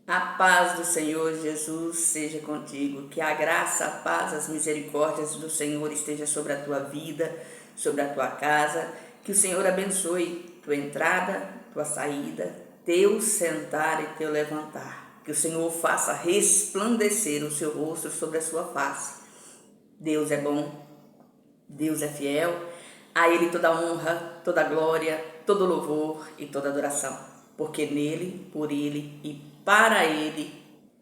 A paz do Senhor Jesus seja contigo, que a graça, a paz, as misericórdias do Senhor esteja sobre a tua vida, sobre a tua casa, que o Senhor abençoe tua entrada, tua saída, teu sentar e teu levantar, que o Senhor faça resplandecer o seu rosto sobre a sua face. Deus é bom, Deus é fiel, a Ele toda honra, toda glória, todo louvor e toda adoração, porque nele, por Ele e para Ele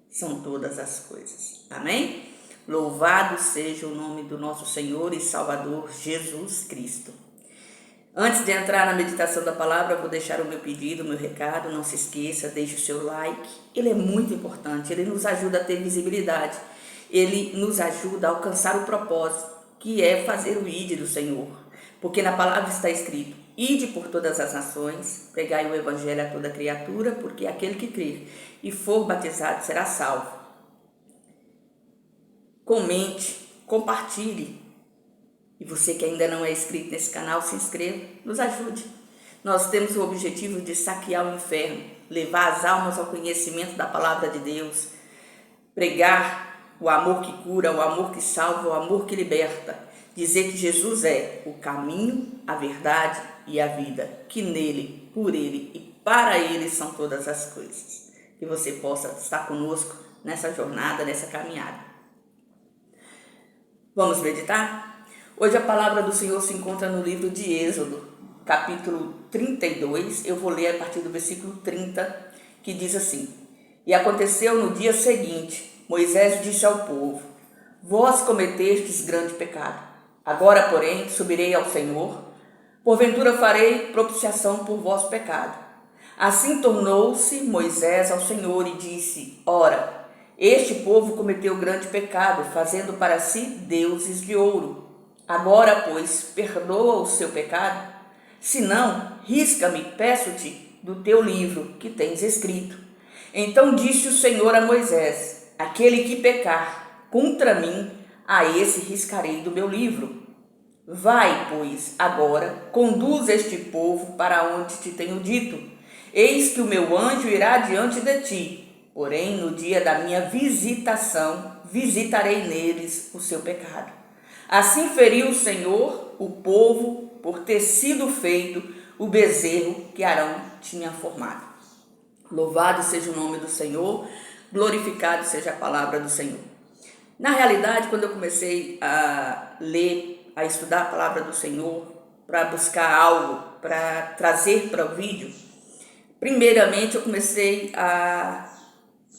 são todas as coisas. Amém? Louvado seja o nome do nosso Senhor e Salvador Jesus Cristo. Antes de entrar na meditação da palavra, eu vou deixar o meu pedido, o meu recado. Não se esqueça, deixe o seu like. Ele é muito importante, ele nos ajuda a ter visibilidade. Ele nos ajuda a alcançar o propósito, que é fazer o ID do Senhor. Porque na palavra está escrito: ide por todas as nações, pregai o evangelho a toda criatura, porque aquele que crer e for batizado será salvo. Comente, compartilhe. E você que ainda não é inscrito nesse canal, se inscreva, nos ajude. Nós temos o objetivo de saquear o inferno, levar as almas ao conhecimento da palavra de Deus, pregar o amor que cura, o amor que salva, o amor que liberta, dizer que Jesus é o caminho, a verdade e a vida, que nele, por ele e para ele são todas as coisas. Que você possa estar conosco nessa jornada, nessa caminhada. Vamos meditar? Hoje a palavra do Senhor se encontra no livro de Êxodo, capítulo 32. Eu vou ler a partir do versículo 30, que diz assim: E aconteceu no dia seguinte, Moisés disse ao povo: Vós cometestes grande pecado. Agora, porém, subirei ao Senhor, porventura farei propiciação por vosso pecado. Assim tornou-se Moisés ao Senhor e disse: Ora, este povo cometeu grande pecado, fazendo para si deuses de ouro. Agora, pois, perdoa o seu pecado? Se não, risca-me, peço-te, do teu livro que tens escrito. Então disse o Senhor a Moisés: Aquele que pecar contra mim, a esse riscarei do meu livro. Vai, pois, agora, conduz este povo para onde te tenho dito. Eis que o meu anjo irá diante de ti, porém no dia da minha visitação, visitarei neles o seu pecado. Assim feriu o Senhor o povo por ter sido feito o bezerro que Arão tinha formado. Louvado seja o nome do Senhor, glorificado seja a palavra do Senhor. Na realidade, quando eu comecei a ler, a estudar a palavra do Senhor, para buscar algo, para trazer para o vídeo, primeiramente eu comecei a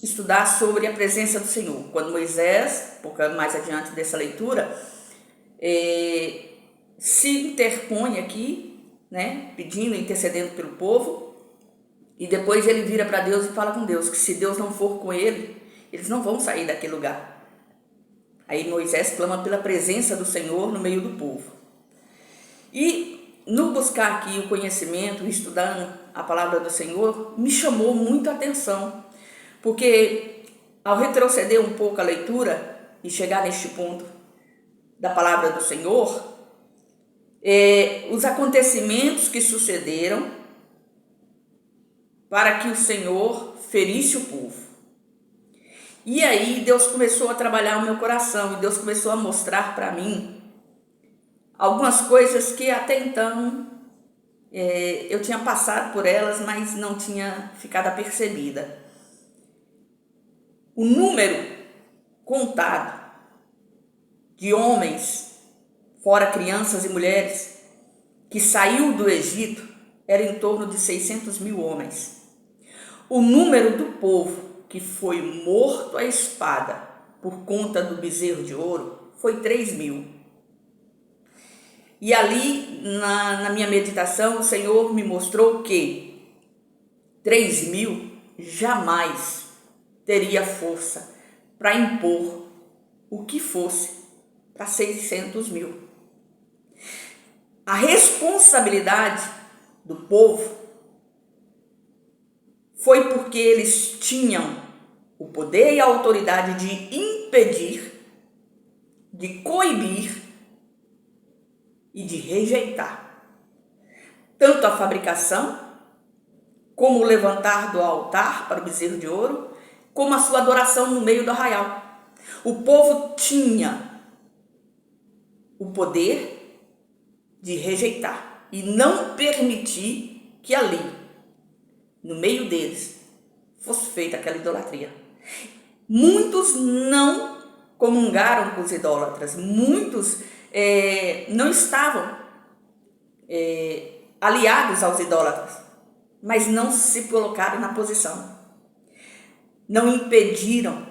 estudar sobre a presença do Senhor. Quando Moisés, um pouco mais adiante dessa leitura, se interpõe aqui, né, pedindo, intercedendo pelo povo, e depois ele vira para Deus e fala com Deus que se Deus não for com ele, eles não vão sair daquele lugar. Aí Moisés clama pela presença do Senhor no meio do povo. E no buscar aqui o conhecimento, estudando a palavra do Senhor, me chamou muito a atenção, porque ao retroceder um pouco a leitura e chegar neste ponto da palavra do Senhor, os acontecimentos que sucederam para que o Senhor ferisse o povo. E aí Deus começou a trabalhar o meu coração, e Deus começou a mostrar para mim algumas coisas que até então eu tinha passado por elas, mas não tinha ficado apercebida. O número contado de homens, fora crianças e mulheres, que saiu do Egito era em torno de 600 mil homens. O número do povo que foi morto à espada por conta do bezerro de ouro foi 3.000. E ali, na minha meditação, o Senhor me mostrou que 3.000 jamais teria força para impor o que fosse para 600 mil. A responsabilidade do povo foi porque eles tinham o poder e a autoridade de impedir, de coibir e de rejeitar tanto a fabricação como o levantar do altar para o bezerro de ouro como a sua adoração no meio do arraial. O povo tinha o poder de rejeitar e não permitir que ali, no meio deles, fosse feita aquela idolatria. Muitos não comungaram com os idólatras, muitos não estavam aliados aos idólatras, mas não se colocaram na posição, não impediram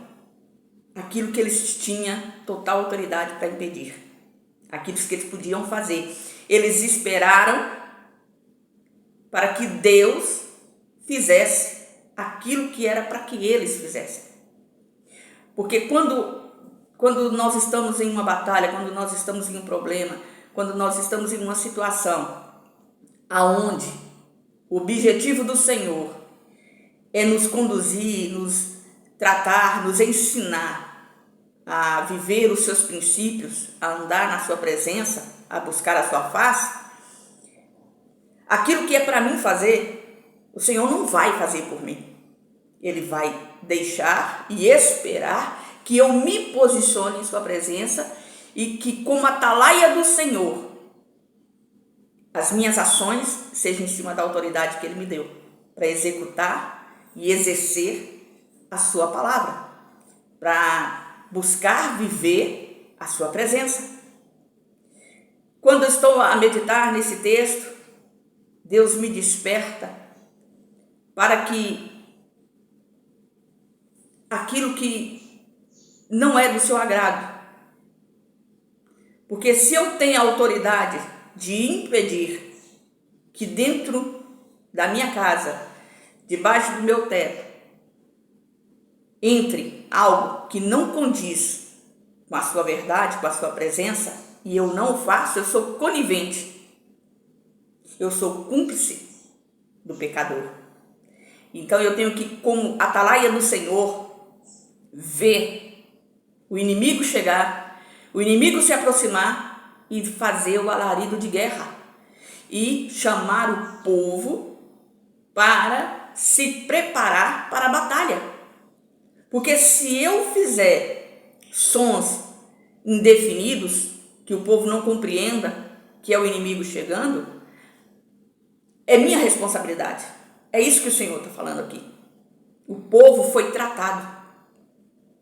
aquilo que eles tinham total autoridade para impedir, aquilo que eles podiam fazer. Eles esperaram para que Deus fizesse aquilo que era para que eles fizessem. Porque quando nós estamos em uma batalha, quando nós estamos em um problema, quando nós estamos em uma situação aonde o objetivo do Senhor é nos conduzir, nos tratar, nos ensinar a viver os seus princípios, a andar na sua presença, a buscar a sua face, aquilo que é para mim fazer, o Senhor não vai fazer por mim. Ele vai deixar e esperar que eu me posicione em sua presença e que, como atalaia do Senhor, as minhas ações sejam em cima da autoridade que Ele me deu, para executar e exercer a sua palavra, para buscar viver a sua presença. Quando eu estou a meditar nesse texto, Deus me desperta para que aquilo que não é do seu agrado, porque se eu tenho a autoridade de impedir que dentro da minha casa, debaixo do meu teto, entre algo que não condiz com a sua verdade, com a sua presença, e eu não o faço, eu sou conivente, eu sou cúmplice do pecador. Então eu tenho que, como atalaia do Senhor, ver o inimigo chegar, o inimigo se aproximar e fazer o alarido de guerra e chamar o povo para se preparar para a batalha. Porque se eu fizer sons indefinidos, que o povo não compreenda que é o inimigo chegando, é minha responsabilidade. É isso que o Senhor está falando aqui. O povo foi tratado,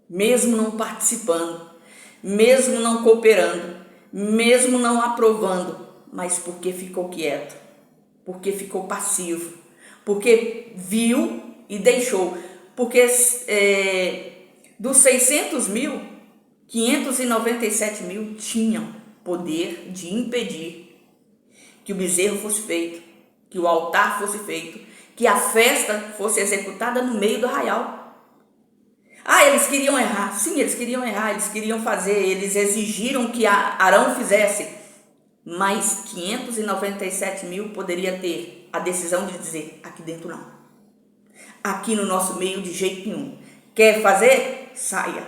mesmo não participando, mesmo não cooperando, mesmo não aprovando, mas porque ficou quieto, porque ficou passivo, porque viu e deixou. Porque dos 600 mil, 597 mil tinham poder de impedir que o bezerro fosse feito, que o altar fosse feito, que a festa fosse executada no meio do arraial. Eles queriam errar. Sim, eles queriam errar, eles queriam fazer, eles exigiram que Arão fizesse, mas 597 mil poderia ter a decisão de dizer, aqui dentro não. Aqui no nosso meio de jeito nenhum. Quer fazer? Saia.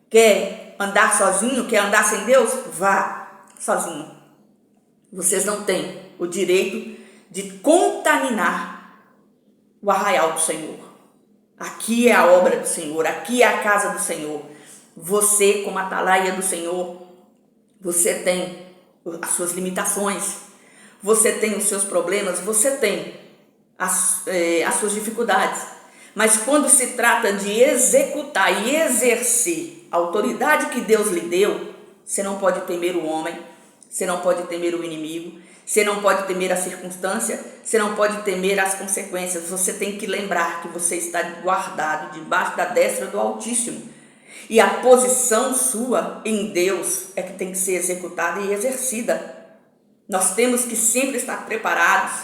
Quer andar sozinho? Quer andar sem Deus? Vá sozinho. Vocês não têm o direito de contaminar o arraial do Senhor. Aqui é a obra do Senhor, aqui é a casa do Senhor. Você, como atalaia do Senhor, você tem as suas limitações, você tem os seus problemas, você tem as suas dificuldades. Mas quando se trata de executar e exercer a autoridade que Deus lhe deu, você não pode temer o homem, você não pode temer o inimigo, você não pode temer a circunstância, você não pode temer as consequências. Você tem que lembrar que você está guardado debaixo da destra do Altíssimo. E a posição sua em Deus é que tem que ser executada e exercida. Nós temos que sempre estar preparados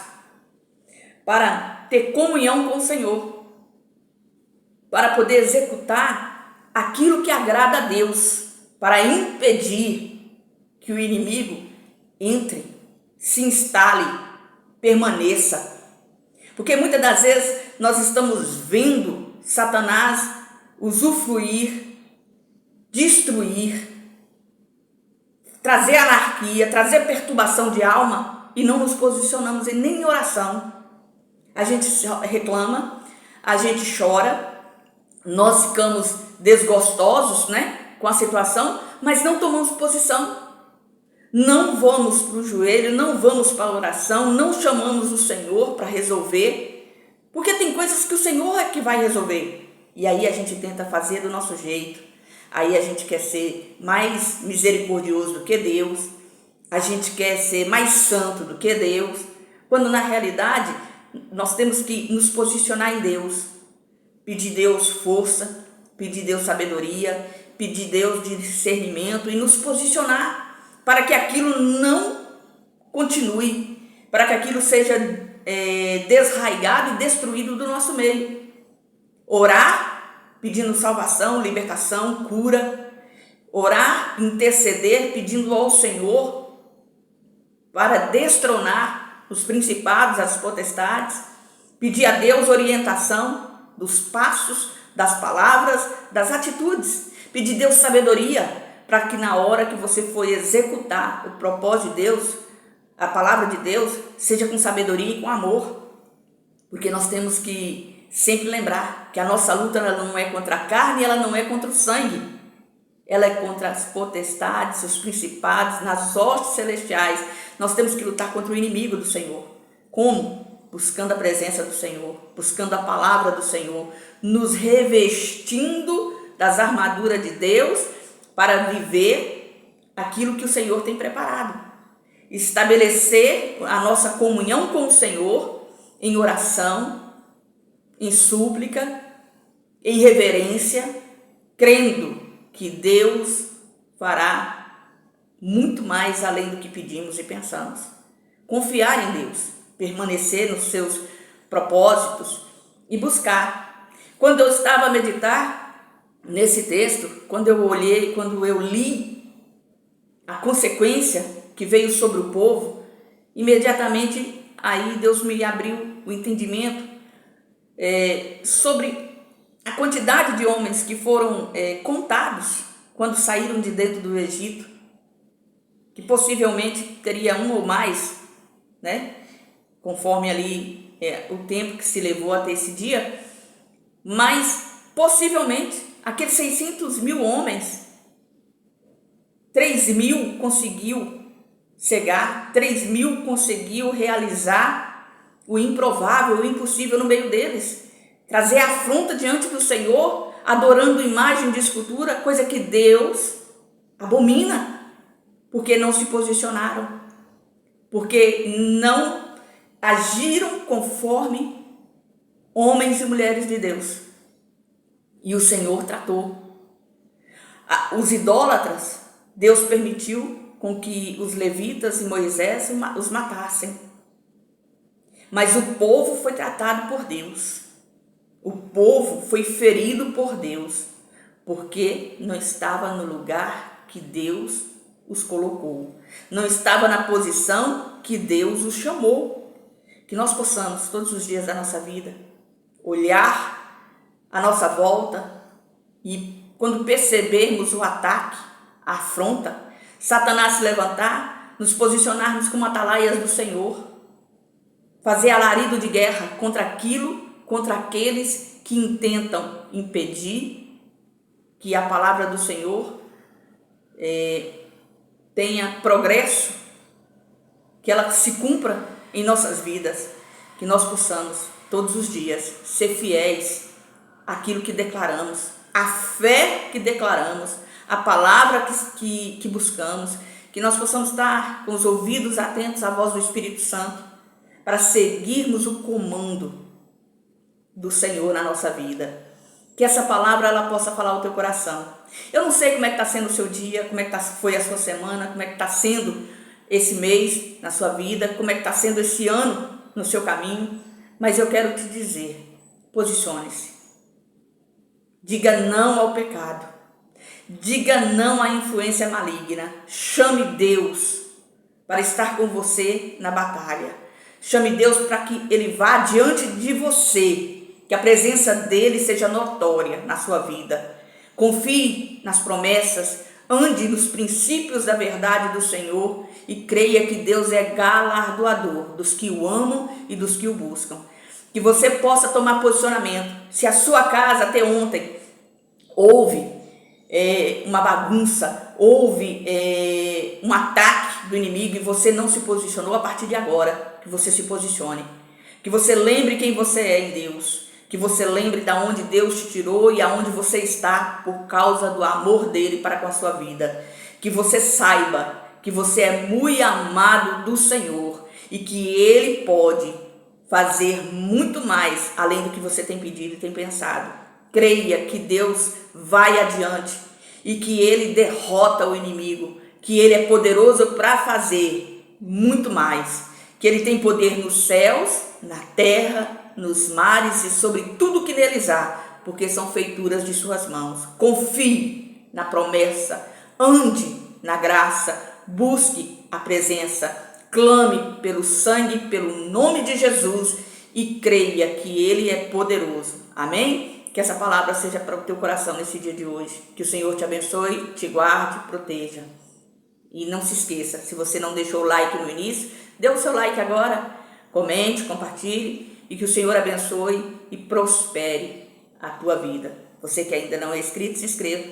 para ter comunhão com o Senhor, para poder executar aquilo que agrada a Deus, para impedir que o inimigo entre, se instale, permaneça. Porque muitas das vezes nós estamos vendo Satanás usufruir, destruir, trazer anarquia, trazer perturbação de alma e não nos posicionamos nem em oração. A gente reclama, a gente chora, nós ficamos desgostosos, né, com a situação, mas não tomamos posição. Não vamos para o joelho, não vamos para a oração, não chamamos o Senhor para resolver, porque tem coisas que o Senhor é que vai resolver. E aí a gente tenta fazer do nosso jeito, aí a gente quer ser mais misericordioso do que Deus, a gente quer ser mais santo do que Deus, quando na realidade nós temos que nos posicionar em Deus, pedir Deus força, pedir Deus sabedoria, pedir Deus discernimento e nos posicionar para que aquilo não continue, para que aquilo seja desraigado e destruído do nosso meio. Orar, pedindo salvação, libertação, cura. Orar, interceder, pedindo ao Senhor para destronar os principados, as potestades. Pedir a Deus orientação dos passos, das palavras, das atitudes. Pedir a Deus sabedoria, para que na hora que você for executar o propósito de Deus, a palavra de Deus, seja com sabedoria e com amor. Porque nós temos que sempre lembrar que a nossa luta ela não é contra a carne, ela não é contra o sangue. Ela é contra as potestades, os principados, nas hostes celestiais. Nós temos que lutar contra o inimigo do Senhor. Como? Buscando a presença do Senhor, buscando a palavra do Senhor, nos revestindo das armaduras de Deus, para viver aquilo que o Senhor tem preparado. Estabelecer a nossa comunhão com o Senhor em oração, em súplica, em reverência, crendo que Deus fará muito mais além do que pedimos e pensamos. Confiar em Deus, permanecer nos seus propósitos e buscar. Quando eu estava a meditar nesse texto, quando eu li a consequência que veio sobre o povo, imediatamente aí Deus me abriu o entendimento sobre a quantidade de homens que foram contados quando saíram de dentro do Egito, que possivelmente teria um ou mais, né, conforme ali o tempo que se levou até esse dia, mas possivelmente aqueles 600 mil homens, 3.000 conseguiu cegar, 3.000 conseguiu realizar o improvável, o impossível no meio deles. Trazer afronta diante do Senhor, adorando imagem de escultura, coisa que Deus abomina, porque não se posicionaram, porque não agiram conforme homens e mulheres de Deus. E o Senhor tratou. Os idólatras, Deus permitiu com que os levitas e Moisés os matassem. Mas o povo foi tratado por Deus. O povo foi ferido por Deus, porque não estava no lugar que Deus os colocou. Não estava na posição que Deus os chamou. Que nós possamos, todos os dias da nossa vida, olhar a nossa volta e quando percebermos o ataque, a afronta, Satanás se levantar, nos posicionarmos como atalaias do Senhor, fazer alarido de guerra contra aqueles que intentam impedir que a palavra do Senhor tenha progresso, que ela se cumpra em nossas vidas, que nós possamos todos os dias ser fiéis àquilo que declaramos, a fé que declaramos, a palavra que buscamos, que nós possamos estar com os ouvidos atentos à voz do Espírito Santo para seguirmos o comando do Senhor na nossa vida. Que essa palavra ela possa falar ao teu coração. Eu não sei como é que está sendo o seu dia, como é que foi a sua semana, como é que está sendo esse mês na sua vida, como é que está sendo esse ano no seu caminho, mas eu quero te dizer, posicione-se. Diga não ao pecado. Diga não à influência maligna. Chame Deus para estar com você na batalha. Chame Deus para que Ele vá diante de você, que a presença dEle seja notória na sua vida. Confie nas promessas, ande nos princípios da verdade do Senhor e creia que Deus é galardoador dos que o amam e dos que o buscam. que você possa tomar posicionamento. Se a sua casa até ontem houve uma bagunça, houve um ataque do inimigo e você não se posicionou, a partir de agora, que você se posicione. Que você lembre quem você é em Deus. Que você lembre de onde Deus te tirou e aonde você está por causa do amor dele para com a sua vida. Que você saiba que você é muito amado do Senhor e que ele pode fazer muito mais além do que você tem pedido e tem pensado. Creia que Deus vai adiante e que ele derrota o inimigo, que ele é poderoso para fazer muito mais, que ele tem poder nos céus, na terra, nos mares e sobre tudo que neles há, porque são feituras de suas mãos. Confie na promessa, ande na graça, busque a presença, clame pelo sangue, pelo nome de Jesus e creia que ele é poderoso. Amém? Que essa palavra seja para o teu coração nesse dia de hoje. Que o Senhor te abençoe, te guarde, proteja. E não se esqueça, se você não deixou o like no início, dê o seu like agora, comente, compartilhe e que o Senhor abençoe e prospere a tua vida. Você que ainda não é inscrito, se inscreva,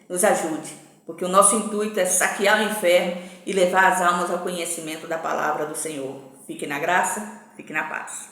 nos ajude, porque o nosso intuito é saquear o inferno e levar as almas ao conhecimento da palavra do Senhor. Fique na graça, fique na paz.